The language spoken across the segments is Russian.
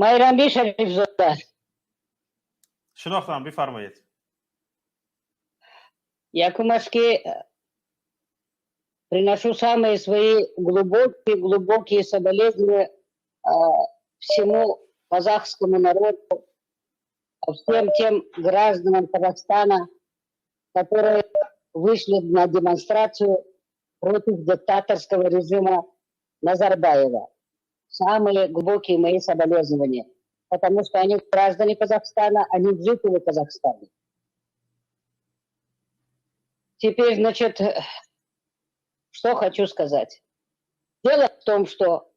Майрамби Шарифзода. شناختم بفرمایید. Я кумашки приношу самые свои глубокие соболезнования всему казахскому народу, всем тем гражданам Казахстана, которые вышли на демонстрацию против диктаторского режима Назарбаева. Самые глубокие мои соболезнования, потому что они граждане Казахстана, они жители Казахстана. Теперь, значит, что хочу сказать. Дело в том, что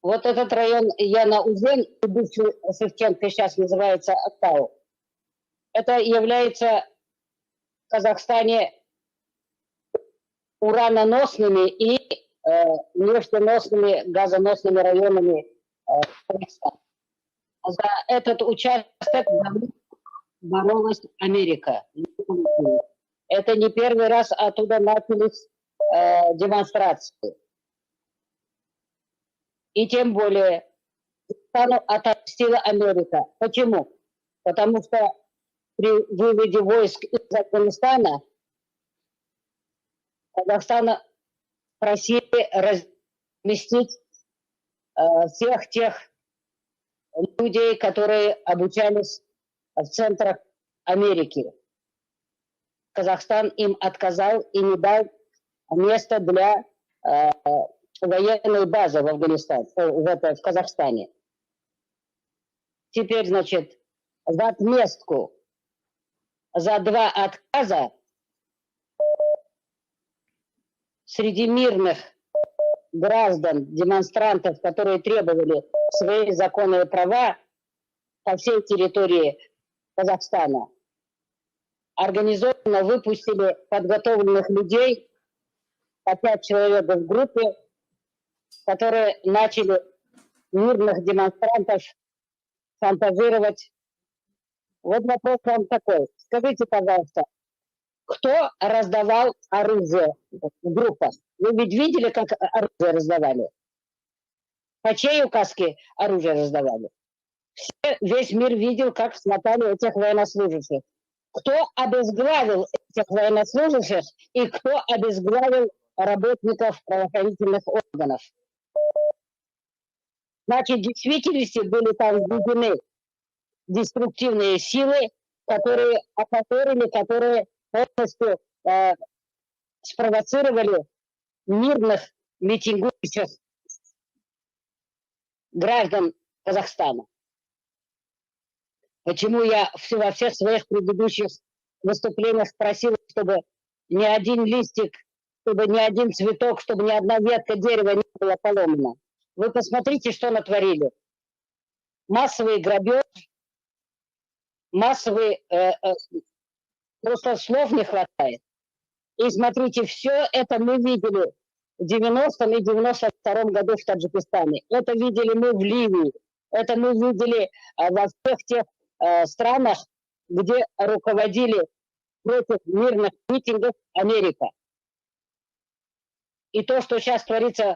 вот этот район Яна-Узен, бывший Шевченко, сейчас называется Актау, это является в Казахстане ураноносными и нефтеносными, газоносными районами Казахстана. За этот участок боролась Америка. Это не первый раз оттуда начались демонстрации. И тем более Казахстану отомстила Америка. Почему? Потому что при выводе войск из Афганистана Казахстана просили разместить всех тех людей, которые обучались в центрах Америки. Казахстан им отказал и не дал места для военной базы в Афганистане, в Казахстане. Теперь, значит, за отместку, за два отказа среди мирных граждан, демонстрантов, которые требовали свои законные права по всей территории Казахстана, организованно выпустили подготовленных людей, по 5 человек в группе, которые начали мирных демонстрантов шантажировать. Вот вопрос вам такой. Скажите, пожалуйста, кто раздавал оружие в группах? Вы ведь видели, как оружие раздавали? По чьей указке оружие раздавали? Весь мир видел, как смотали этих военнослужащих. Кто обезглавил этих военнослужащих и кто обезглавил работников правоохранительных органов? Значит, в действительности были там введены деструктивные силы, которые полностью спровоцировали мирных митингующих граждан Казахстана. Почему я во всех своих предыдущих выступлениях просил, чтобы ни один листик, чтобы ни один цветок, чтобы ни одна ветка дерева не была поломана. Вы посмотрите, что натворили. Массовый грабеж, массовый, просто слов не хватает. И смотрите, все это мы видели в 90-м и 92-м году в Таджикистане. Это видели мы в Ливии. Это мы видели во всех тех странах, где руководили против мирных митингов Америка. И то, что сейчас творится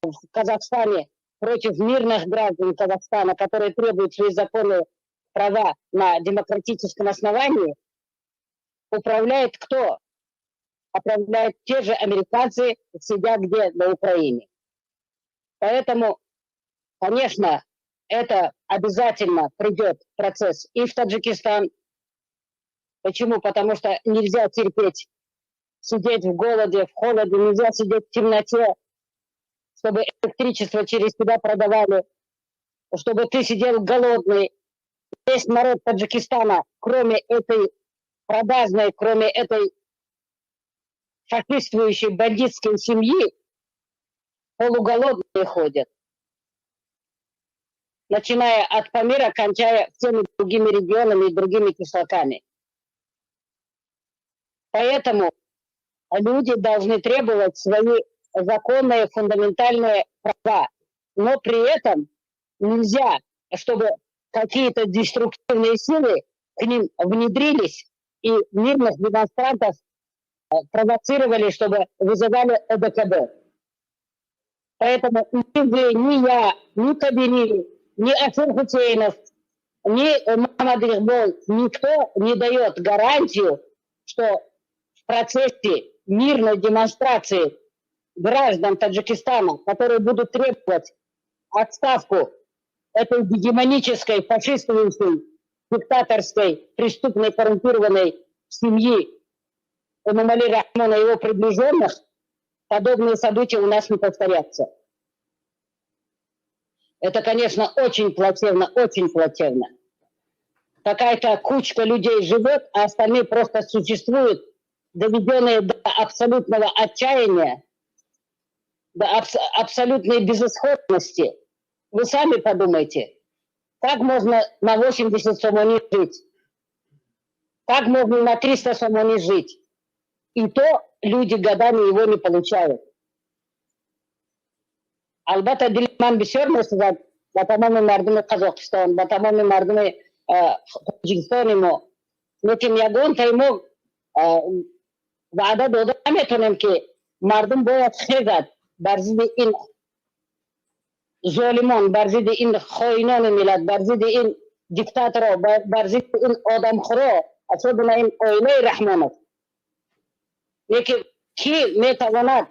в Казахстане против мирных граждан Казахстана, которые требуют свои законные права на демократическом основании, управляет кто? Управляют те же американцы, сидя где на Украине. Поэтому, конечно, это обязательно придет процесс и в Таджикистан. Почему? Потому что нельзя терпеть, сидеть в голоде, в холоде, нельзя сидеть в темноте, чтобы электричество через тебя продавали, чтобы ты сидел голодный. Весь народ Таджикистана, кроме этой продажной, кроме этой фашистующей бандитской семьи, полуголодные ходят. Начиная от Памира, кончая всеми другими регионами и другими кишлаками. Поэтому люди должны требовать свои законные фундаментальные права. Но при этом нельзя, чтобы какие-то деструктивные силы к ним внедрились и мирных демонстрантов провоцировали, чтобы вызывали ОДКБ. Поэтому ни вы, ни я, ни Кабини, ни Асир Хусейнов, ни Мухаммад Ихбол, никто не дает гарантию, что в процессе мирной демонстрации граждан Таджикистана, которые будут требовать отставку этой гегемонической, фашистующей, диктаторской, преступной, коррумпированной семьи Эмомали Рахмона и его приближенных, подобные события у нас не повторятся. Это, конечно, очень плачевно, очень плачевно. Какая-то кучка людей живет, а остальные просто существуют, доведенные до абсолютного отчаяния, до абсолютной безысходности. Вы сами подумайте, как можно на 80 сомони жить? Как можно на 300 сомони жить? И то люди годами его не получают. Албатта дилман бисёр мешуд ба тамоми мардуми Казохстон, ба тамоми мардуми Тоҷикистони мо. Лекин ягонтаи мо ваъда дода наметонем ки мардум бояд хезад бар зидди ин золимон, бар зидди ин хоинони миллат, бар зидди ин диктаторо, бар зидди ин одамхӯро, асобина ин оилаи Раҳмонов. Лекин ки метавонад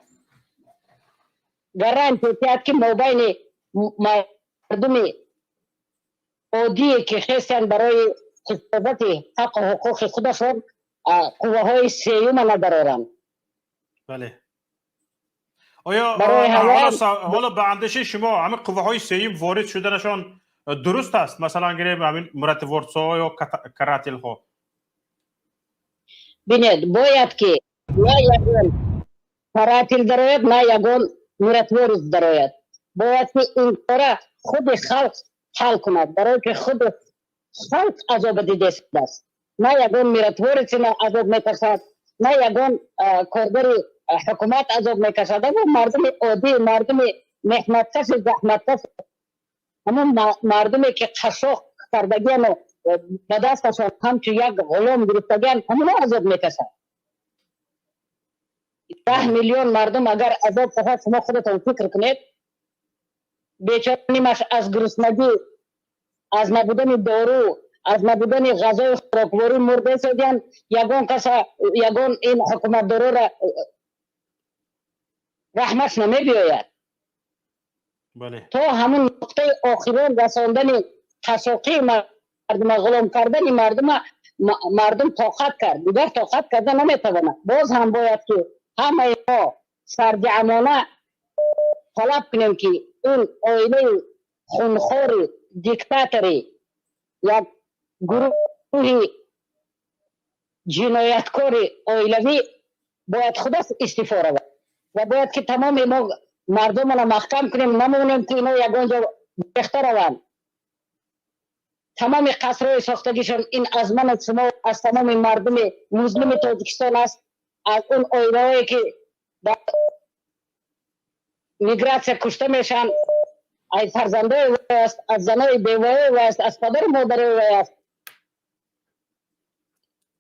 гарантия диҳад ки мобайни мардуми оддие ки хестанд барои ҳифозати ҳаққу ҳуқуқи худашон қувваҳои сеюма надароранд. بله. آیا حالا به اندیشه شما همه قوه‌های سیوم وارد شدنشان درست است؟ مثلا گریم همین مرتب‌ورسا یا کراتل‌ها. ببینید باید که نه یگان کراتل دارد نه یگان مرتب‌ورس دارد. باید که این کار خود خلق حل کند برای که خود خلق عذاب دیده است. نه یگان مرتب‌ورس نه عذاب میکشد، نه یگان کارگر حکومت عذاب میکشد، اما مردم عادی، مردم محنتکش، زحمتکش، همون مردمی که قشاق کردگیان و به دستشان همچون یک غلام گرفتگیان همون عذاب میکشد. 10 میلیون مردم اگر عذاب کشد، شما خودتان فکر کنید بیچاره نیمش از گرسنگی، از نبودن دارو، از نبودن غذای خوراکواری مرده شدن. یگان این حکومت دارو را رحمتش نمی‌بیاید. بله. تا همون نقطه آخرین رساندن قشاقی مردم، غلام کردن مردم طاقت کرد، دیگر طاقت کردن نمیتواند. باز هم باید که همه ما سرجمانه طلب کنیم که این آیله خونخوار دیکتاتوری یک گروه جنایتکار آیلوی باید خودش استعفا رود و باید که تمام ما مردم را محکم کنیم، نمونیم که اینا یگانجا ریخته روند. تمام قصرهای ساختگیشان این از من از شما، از تمام مردم مسلم تاجیکستان است، از اون آیله‌هایی که در میگراسیا کشته میشن، از فرزندای وی است، از زنای بیوه وی است، از پدر مادر وی است.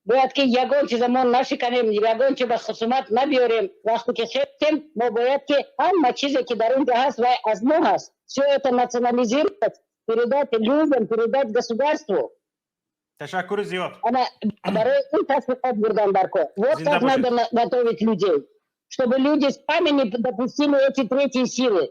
باید که یگان چیز ما نشکنیم، یگان چیز به خصومت نبیاریم. وقتی که خیستیم ما باید که همه چیزی که در اونجا هست و از ما هست. Все это национализировать, передать людям, передать государству. تشکر زیاد. Она барой и тасвикат бурдан барко. Вот как надо готовить людей, чтобы люди сами не допустили эти третьи силы.